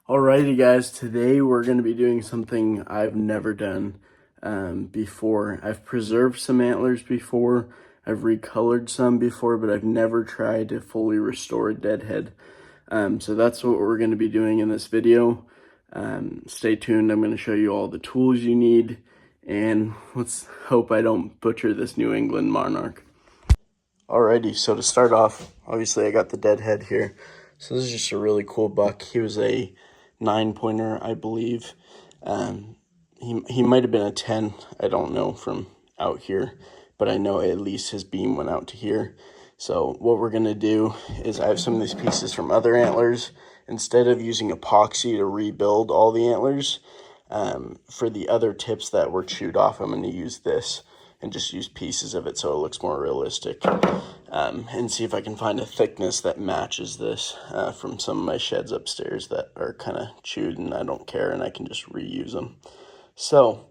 Alrighty guys, today we're going to be doing something I've never done before. I've preserved some antlers before, I've recolored some before, but I've never tried to fully restore a deadhead. So that's what we're going to be doing in this video. Stay tuned, I'm going to show you all the tools you need, and let's hope I don't butcher this New England Monarch. Alrighty, so to start off, obviously I got the deadhead here. So this is just a really cool buck. He was a 9-pointer, I believe. He might have been a 10, I don't know from out here, but I know at least his beam went out to here. So what we're gonna do is I have some of these pieces from other antlers. Instead of using epoxy to rebuild all the antlers, for the other tips that were chewed off, I'm gonna use this and just use pieces of it so it looks more realistic, and see if I can find a thickness that matches this from some of my sheds upstairs that are kind of chewed and I don't care and I can just reuse them. So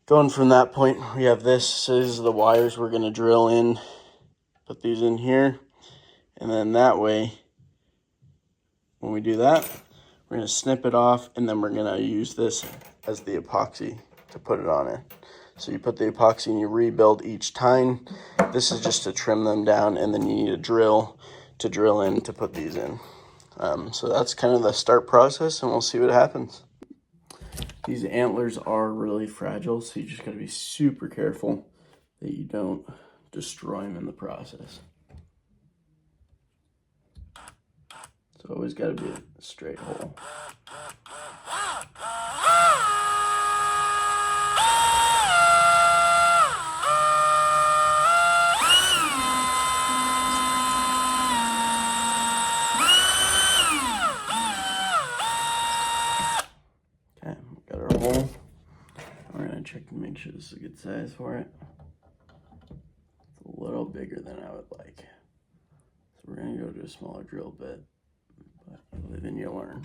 going from that point, we have this. So these are the wires we're going to drill in, put these in here, and then that way when we do that, we're going to snip it off, and then we're going to use this as the epoxy to put it on it. So you put the epoxy and you rebuild each time. This is just to trim them down, and then you need a drill to drill in to put these in. So that's kind of the start process, and we'll see what happens. These antlers are really fragile, so you just got to be super careful that you don't destroy them in the process. So always got to be a straight hole. Okay, got our hole. We're gonna check to make sure this is a good size for it. It's a little bigger than I would like. So we're gonna go to a smaller drill bit, but you live and you learn.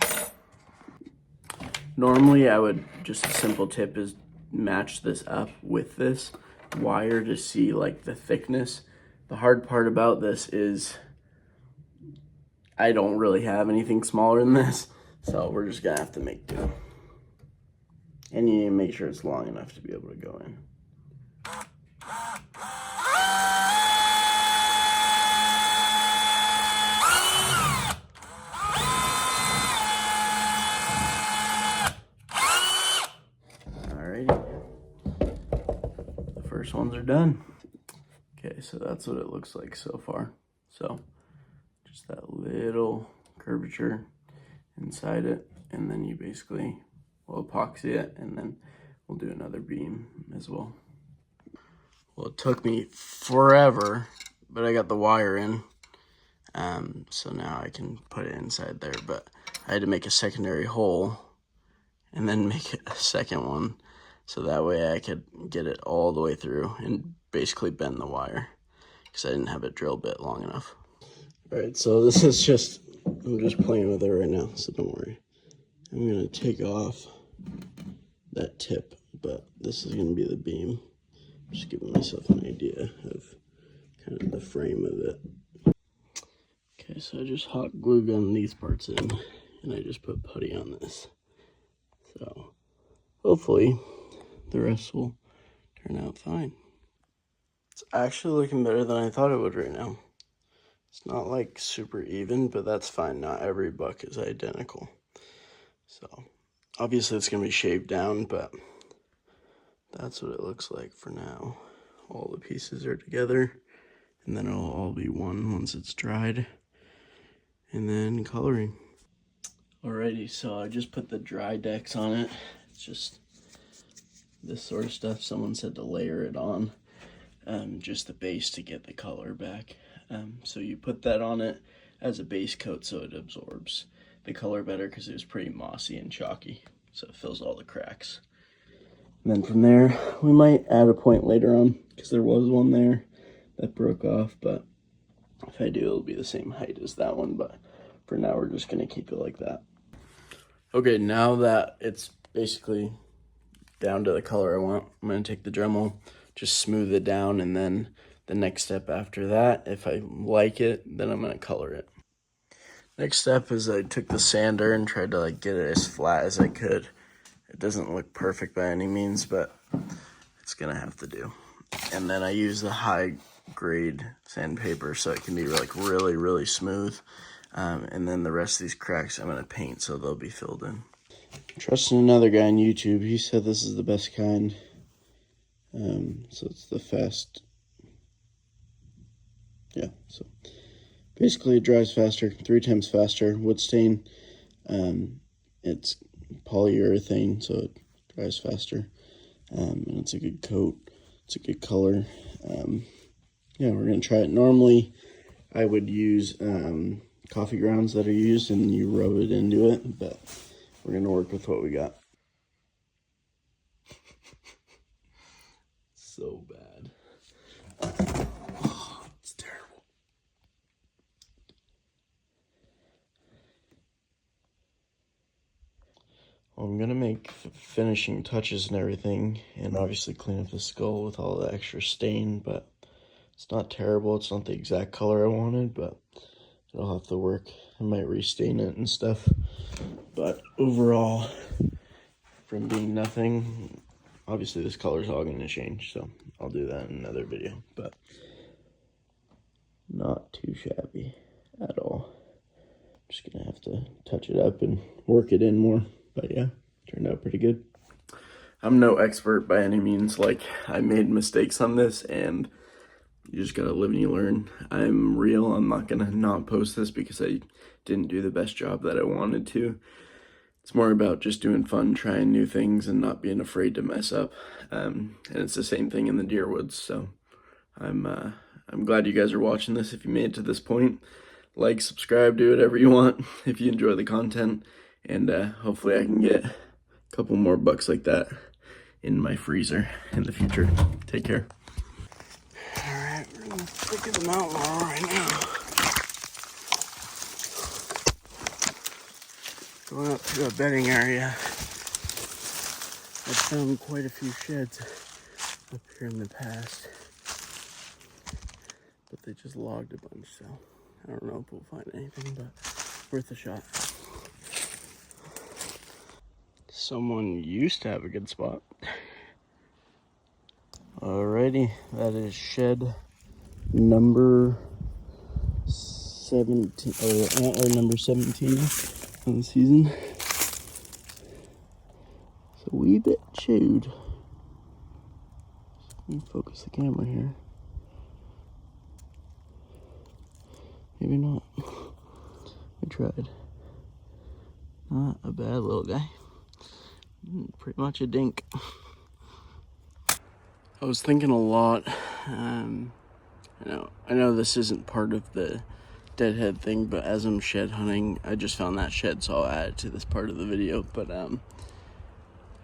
Normally I would, just a simple tip is match this up with this wire to see like the thickness. The hard part about this is I don't really have anything smaller than this, so we're just gonna have to make do. And you need to make sure it's long enough to be able to go in. Alrighty. The first ones are done. Okay, so that's what it looks like so far. So just that little curvature inside it, and then you basically will epoxy it, and then we'll do another beam as well. Well, it took me forever, but I got the wire in, so now I can put it inside there, but I had to make a secondary hole and then make a second one, so that way I could get it all the way through and basically bend the wire, because I didn't have a drill bit long enough. All right, so this is just, I'm just playing with it right now, so don't worry. I'm gonna take off that tip, but this is gonna be the beam. Just giving myself an idea of kind of the frame of it. Okay, so I just hot glue gun these parts in, and I just put putty on this. So hopefully the rest will turn out fine. It's actually looking better than I thought it would right now. It's not like super even, but that's fine. Not every buck is identical. So obviously it's gonna be shaved down, but that's what it looks like for now. All the pieces are together, and then it'll all be one once it's dried, and then coloring. Alrighty, so I just put the dry decks on it. It's just this sort of stuff. Someone said to layer it on, just the base to get the color back. So you put that on it as a base coat so it absorbs the color better, because it was pretty mossy and chalky, so it fills all the cracks. And then from there, we might add a point later on, because there was one there that broke off, but if I do, it'll be the same height as that one, but for now, we're just gonna keep it like that. Okay, now that it's basically down to the color I want, I'm gonna take the Dremel, just smooth it down, and then the next step after that, if I like it, then I'm gonna color it. Next step is I took the sander and tried to like get it as flat as I could. It doesn't look perfect by any means, but it's gonna have to do. And then I use the high grade sandpaper so it can be like really, really smooth. And then the rest of these cracks I'm gonna paint so they'll be filled in. Trusting another guy on YouTube, he said this is the best kind. So it's the fast. Yeah, so basically it dries faster, 3 times faster. Wood stain, it's polyurethane, so it dries faster. And it's a good coat, it's a good color. Yeah, we're gonna try it. Normally I would use coffee grounds that are used and you rub it into it, but we're gonna work with what we got. So bad. Oh, it's terrible. Well, I'm gonna make finishing touches and everything, and obviously clean up the skull with all the extra stain, but it's not terrible. It's not the exact color I wanted, but it'll have to work. I might restain it and stuff. But overall, from being nothing, obviously this color's all going to change, so I'll do that in another video. But not too shabby at all. Just going to have to touch it up and work it in more. But yeah, turned out pretty good. I'm no expert by any means. Like, I made mistakes on this, and you just gotta live and you learn. I'm real. I'm not gonna not post this because I didn't do the best job that I wanted to. It's more about just doing fun, trying new things, and not being afraid to mess up. And it's the same thing in the deer woods. So I'm glad you guys are watching this. If you made it to this point, like, subscribe, do whatever you want if you enjoy the content. And hopefully I can get a couple more bucks like that in my freezer in the future. Take care. Alright, we're gonna look at the mountain laurel right now. Going up to a bedding area. I've found quite a few sheds up here in the past, but they just logged a bunch, so I don't know if we'll find anything, but worth a shot. Someone used to have a good spot. Alrighty, that is shed number 17, or antler number 17 on the season. It's a wee bit chewed. Let me focus the camera here. Maybe not. I tried. Not a bad little guy. Pretty much a dink. I was thinking a lot. I know this isn't part of the Deadhead thing, but as I'm shed hunting, I just found that shed, so I'll add it to this part of the video. But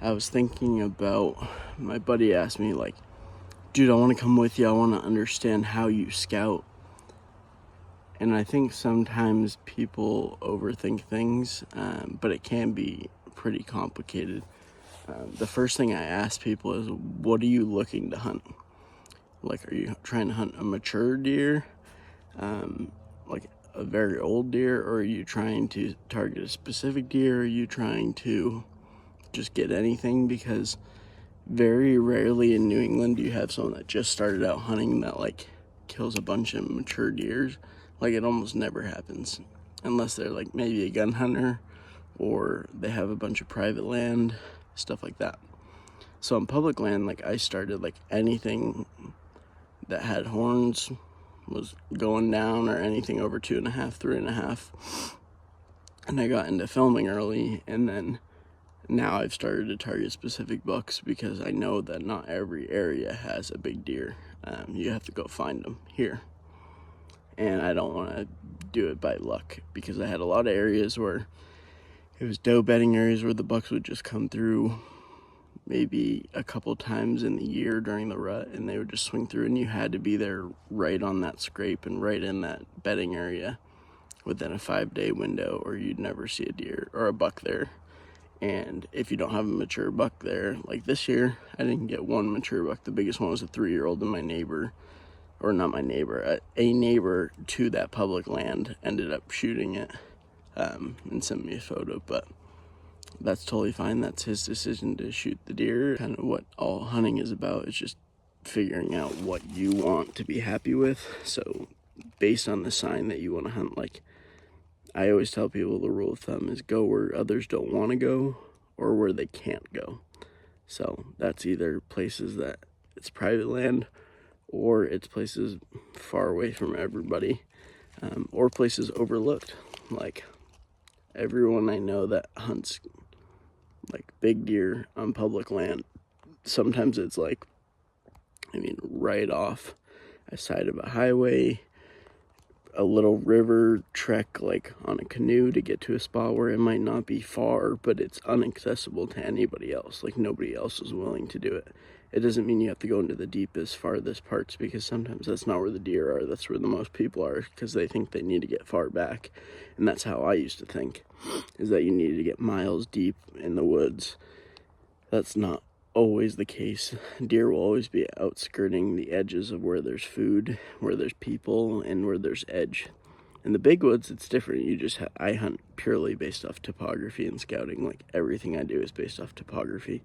I was thinking about, my buddy asked me, like, dude, I want to come with you. I want to understand how you scout. And I think sometimes people overthink things, but it can be pretty complicated. The first thing I ask people is, what are you looking to hunt? Like, are you trying to hunt a mature deer, like a very old deer, or are you trying to target a specific deer? Are you trying to just get anything? Because very rarely in New England do you have someone that just started out hunting that like kills a bunch of mature deers. Like, it almost never happens unless they're like maybe a gun hunter or they have a bunch of private land, stuff like that. So on public land, like, I started like anything that had horns was going down, or anything over 2.5, 3.5. And I got into filming early, and then now I've started to target specific bucks because I know that not every area has a big deer. You have to go find them here. And I don't want to do it by luck, because I had a lot of areas where it was doe bedding areas where the bucks would just come through maybe a couple times in the year during the rut, and they would just swing through, and you had to be there right on that scrape and right in that bedding area within a 5-day window, or you'd never see a deer or a buck there. And if you don't have a mature buck there, like this year, I didn't get one mature buck. The biggest one was a 3-year-old, and my neighbor, or not my neighbor, a neighbor to that public land ended up shooting it. and send me a photo, but that's totally fine. That's his decision to shoot the deer. Kind of what all hunting is about, is just figuring out what you want to be happy with. So based on the sign that you want to hunt, like I always tell people, the rule of thumb is go where others don't want to go or where they can't go. So that's either places that it's private land, or it's places far away from everybody, or places overlooked. Like everyone I know that hunts like big deer on public land, sometimes it's like, I mean, right off a side of a highway, a little river trek, like on a canoe to get to a spot where it might not be far, but it's inaccessible to anybody else. Like nobody else is willing to do it. It doesn't mean you have to go into the deepest, farthest parts, because sometimes that's not where the deer are. That's where the most people are, because they think they need to get far back. And that's how I used to think, is that you needed to get miles deep in the woods. That's not always the case. Deer will always be outskirting the edges of where there's food, where there's people, and where there's edge. In the big woods, it's different. I hunt purely based off topography and scouting. Like everything I do is based off topography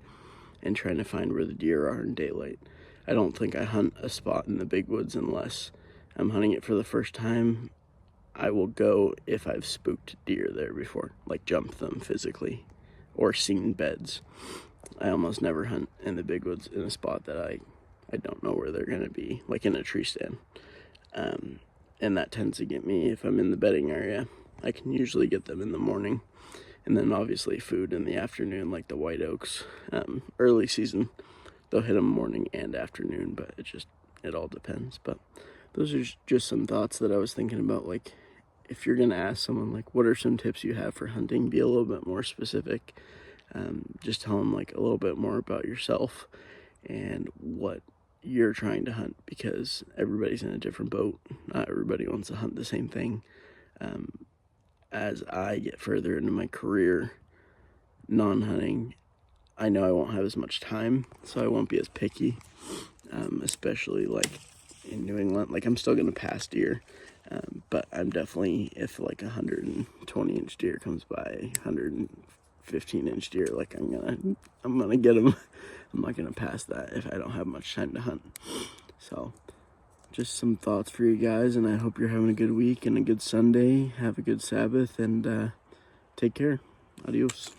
and trying to find where the deer are in daylight. I don't think I hunt a spot in the big woods unless I'm hunting it for the first time. I will go if I've spooked deer there before, like jumped them physically or seen beds. I almost never hunt in the big woods in a spot that I don't know where they're going to be, like in a tree stand. And that tends to get me if I'm in the bedding area. I can usually get them in the morning. And then obviously food in the afternoon, like the white oaks. Early season, they'll hit them morning and afternoon, but it all depends. But those are just some thoughts that I was thinking about. Like, if you're going to ask someone, like, what are some tips you have for hunting, be a little bit more specific. Just tell them like a little bit more about yourself and what you're trying to hunt, because everybody's in a different boat. Not everybody wants to hunt the same thing. As I get further into my career non-hunting, I know I won't have as much time, so I won't be as picky, especially like in New England. Like I'm still gonna pass deer, but I'm definitely, if like 120-inch deer comes by, 115-inch deer, like I'm gonna get them. I'm not gonna pass that if I don't have much time to hunt. So just some thoughts for you guys, and I hope you're having a good week and a good Sunday. Have a good Sabbath, and take care. Adios.